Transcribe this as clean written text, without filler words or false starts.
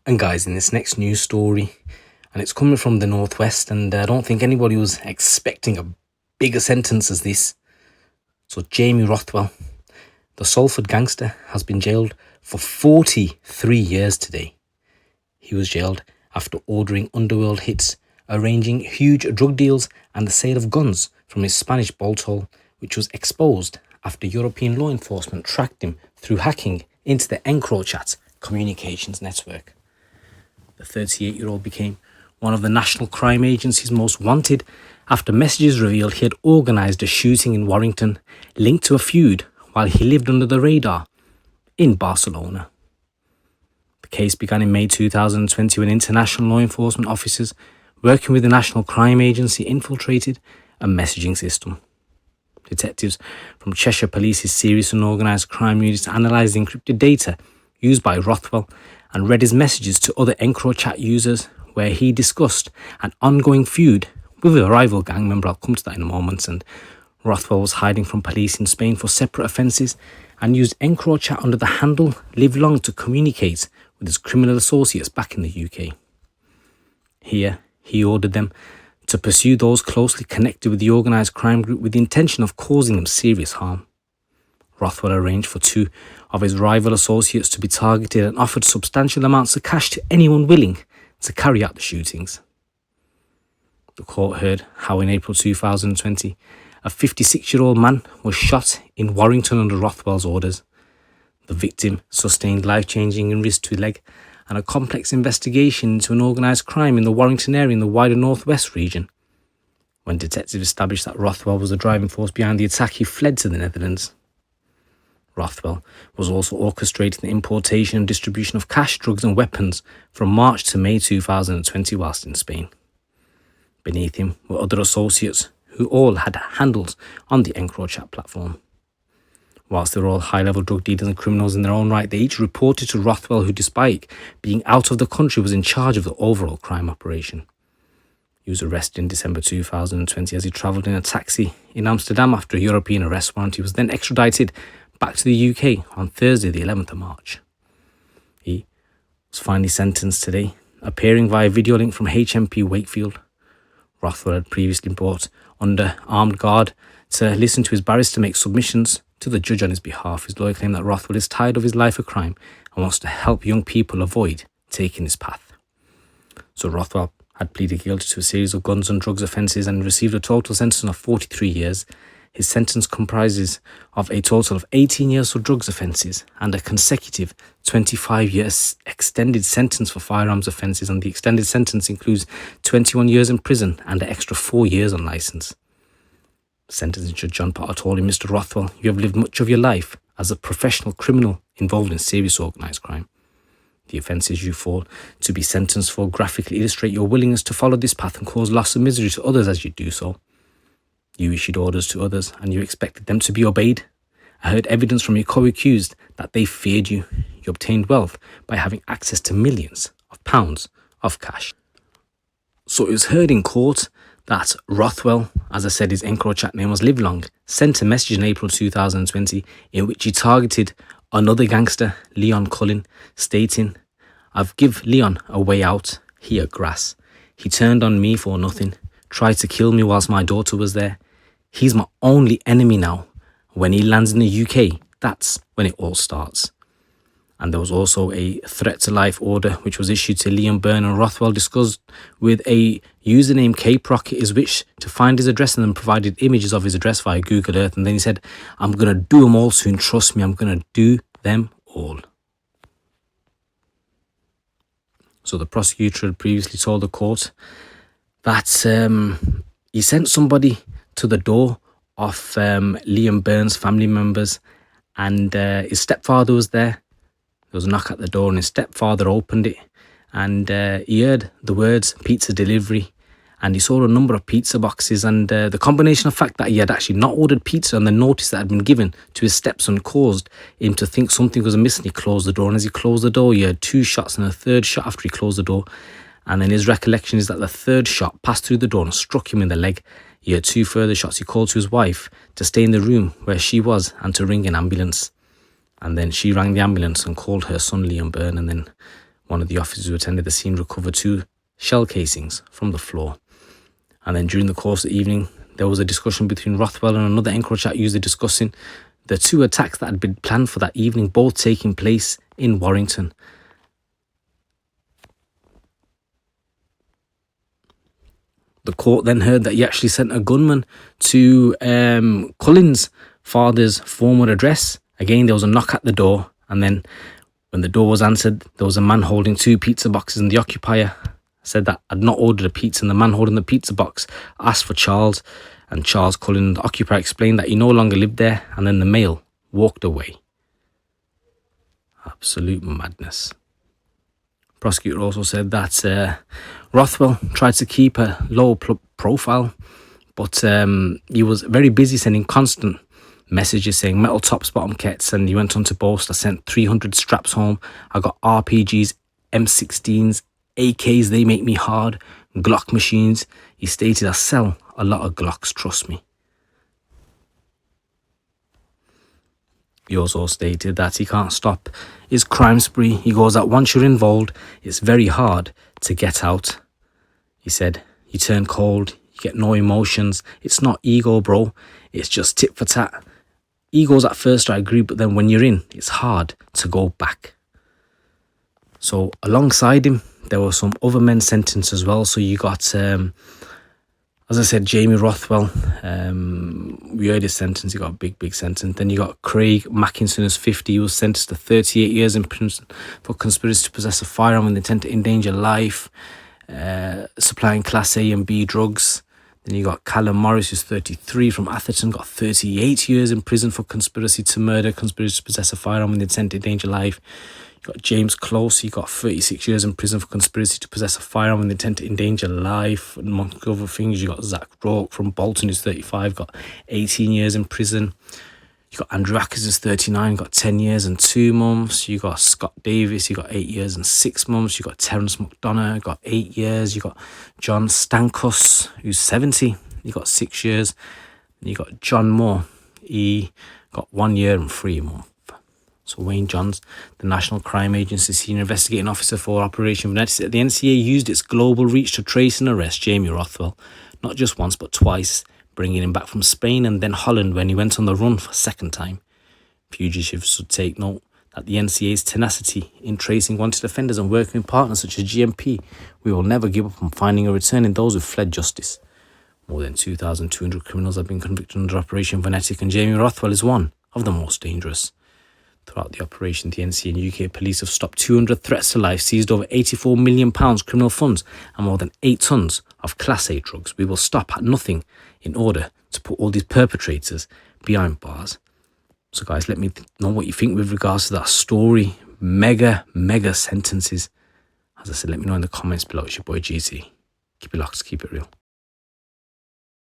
And guys, in this next news story, and it's coming from the Northwest, and I don't think anybody was expecting a bigger sentence as this. So Jamie Rothwell, the Salford gangster, has been jailed for 43 years today. He was jailed after ordering underworld hits, arranging huge drug deals and the sale of guns from his Spanish bolt hole, which was exposed after European law enforcement tracked him through hacking into the EncroChat communications network. The 38-year-old became one of the National Crime Agency's most wanted after messages revealed he had organised a shooting in Warrington linked to a feud while he lived under the radar in Barcelona. The case began in May 2020 when international law enforcement officers working with the National Crime Agency infiltrated a messaging system. Detectives from Cheshire Police's Serious and Organised Crime Unit analysed the encrypted data used by Rothwell and read his messages to other EncroChat users where he discussed an ongoing feud with a rival gang member. I'll come to that in a moment. And Rothwell was hiding from police in Spain for separate offences and used EncroChat under the handle Live Long to communicate with his criminal associates back in the UK. Here, he ordered them to pursue those closely connected with the organised crime group with the intention of causing them serious harm. Rothwell arranged for two of his rival associates to be targeted and offered substantial amounts of cash to anyone willing to carry out the shootings. The court heard how in April 2020, a 56-year-old man was shot in Warrington under Rothwell's orders. The victim sustained life-changing injuries to his leg, and a complex investigation into an organised crime in the Warrington area in the wider Northwest region. When detectives established that Rothwell was the driving force behind the attack, he fled to the Netherlands. Rothwell was also orchestrating the importation and distribution of cash, drugs and weapons from March to May 2020 whilst in Spain. Beneath him were other associates who all had handles on the EncroChat platform. Whilst they were all high-level drug dealers and criminals in their own right, they each reported to Rothwell, who despite being out of the country was in charge of the overall crime operation. He was arrested in December 2020 as he travelled in a taxi in Amsterdam after a European arrest warrant. He was then extradited back to the UK on Thursday the 11th of March. He was finally sentenced today, appearing via video link from HMP Wakefield. Rothwell had previously brought under armed guard to listen to his barrister make submissions to the judge on his behalf. His lawyer claimed that Rothwell is tired of his life of crime and wants to help young people avoid taking this path. So Rothwell had pleaded guilty to a series of guns and drugs offences and received a total sentence of 43 years. His sentence comprises of a total of 18 years for drugs offences and a consecutive 25 years extended sentence for firearms offences, and the extended sentence includes 21 years in prison and an extra 4 years on licence. Sentencing Judge John Potter told him, "Mr. Rothwell, you have lived much of your life as a professional criminal involved in serious organised crime. The offences you fall to be sentenced for graphically illustrate your willingness to follow this path and cause loss and misery to others as you do so. You issued orders to others and you expected them to be obeyed. I heard evidence from your co-accused that they feared you. You obtained wealth by having access to millions of pounds of cash." So it was heard in court that Rothwell, as I said, his EncroChat name was Live Long, sent a message in April 2020 in which he targeted another gangster, Leon Cullen, stating, "I've give Leon a way out, he a grass. He turned on me for nothing, tried to kill me whilst my daughter was there. He's my only enemy now. When he lands in the UK, that's when it all starts." And there was also a threat to life order which was issued to Liam Byrne, and Rothwell discussed with a username Cape Rocket his wish to find his address and then provided images of his address via Google Earth. And then he said, "I'm going to do them all soon, trust me, I'm going to do them all." So the prosecutor had previously told the court that he sent somebody to the door of Liam Byrne's family members, and his stepfather was there. There was a knock at the door and his stepfather opened it, and he heard the words "pizza delivery," and he saw a number of pizza boxes, and the combination of fact that he had actually not ordered pizza and the notice that had been given to his stepson caused him to think something was amiss, and he closed the door. And as he closed the door, he heard 2 shots and a third shot after he closed the door. And then his recollection is that the third shot passed through the door and struck him in the leg. He had 2 further shots. He called to his wife to stay in the room where she was and to ring an ambulance. And then she rang the ambulance and called her son Liam Byrne. And then One of the officers who attended the scene recovered 2 shell casings from the floor. And then during the course of the evening, there was a discussion between Rothwell and another EncroChat user discussing the 2 attacks that had been planned for that evening, both taking place in Warrington. The court then heard that he actually sent a gunman to Cullen's father's former address. Again, there was a knock at the door, and then when the door was answered, there was a man holding 2 pizza boxes, and the occupier said that had not ordered a pizza, and the man holding the pizza box asked for Charles, and Charles Cullen, the occupier, explained that he no longer lived there, and then the male walked away. Absolute madness. Prosecutor also said that Rothwell tried to keep a low profile, but he was very busy sending constant messages saying metal tops, bottom kets, and he went on to boast, I sent 300 straps home, I got RPGs, M16s, AKs, they make me hard, Glock machines. He stated, I sell a lot of Glocks, trust me. He also stated that he can't stop his crime spree. He goes that once you're involved, it's very hard to get out. He said, you turn cold, you get no emotions. It's not ego, bro. It's just tit for tat. Egos at first, I agree, but then when you're in, it's hard to go back. So alongside him, there were some other men sentenced as well. So you got, as I said, Jamie Rothwell. We heard his sentence. He got a big sentence. Then you got Craig Mackinson, who's 50. He was sentenced to 38 years in prison for conspiracy to possess a firearm with intent to endanger life, supplying Class A and B drugs. Then you got Callum Morris, who's 33, from Atherton, got 38 years in prison for conspiracy to murder, conspiracy to possess a firearm with intent to endanger life. You got James Close, he got 36 years in prison for conspiracy to possess a firearm with intent to endanger life. And among other things, you got Zach Rourke from Bolton, who's 35, got 18 years in prison. You got Andrew Ackers, who's 39, got 10 years and 2 months. You got Scott Davis, you got 8 years and 6 months. You got Terence McDonough, got 8 years. You got John Stankus, who's 70, he got 6 years. And you got John Moore, he got 1 year and 3 months. So Wayne Johns, the National Crime Agency Senior Investigating Officer for Operation Venetia, said the NCA used its global reach to trace and arrest Jamie Rothwell, not just once but twice, bringing him back from Spain and then Holland when he went on the run for a second time. Fugitives should take note that the NCA's tenacity in tracing wanted offenders and working with partners such as GMP, we will never give up on finding and returning those who fled justice. More than 2,200 criminals have been convicted under Operation Venetia, and Jamie Rothwell is one of the most dangerous. Throughout the operation, the NCA and UK police have stopped 200 threats to life, seized over £84 million criminal funds and more than 8 tonnes of Class A drugs. We will stop at nothing in order to put all these perpetrators behind bars. So guys, let me know what you think with regards to that story. Mega sentences. As I said, let me know in the comments below. It's your boy GC. Keep it locked, keep it real.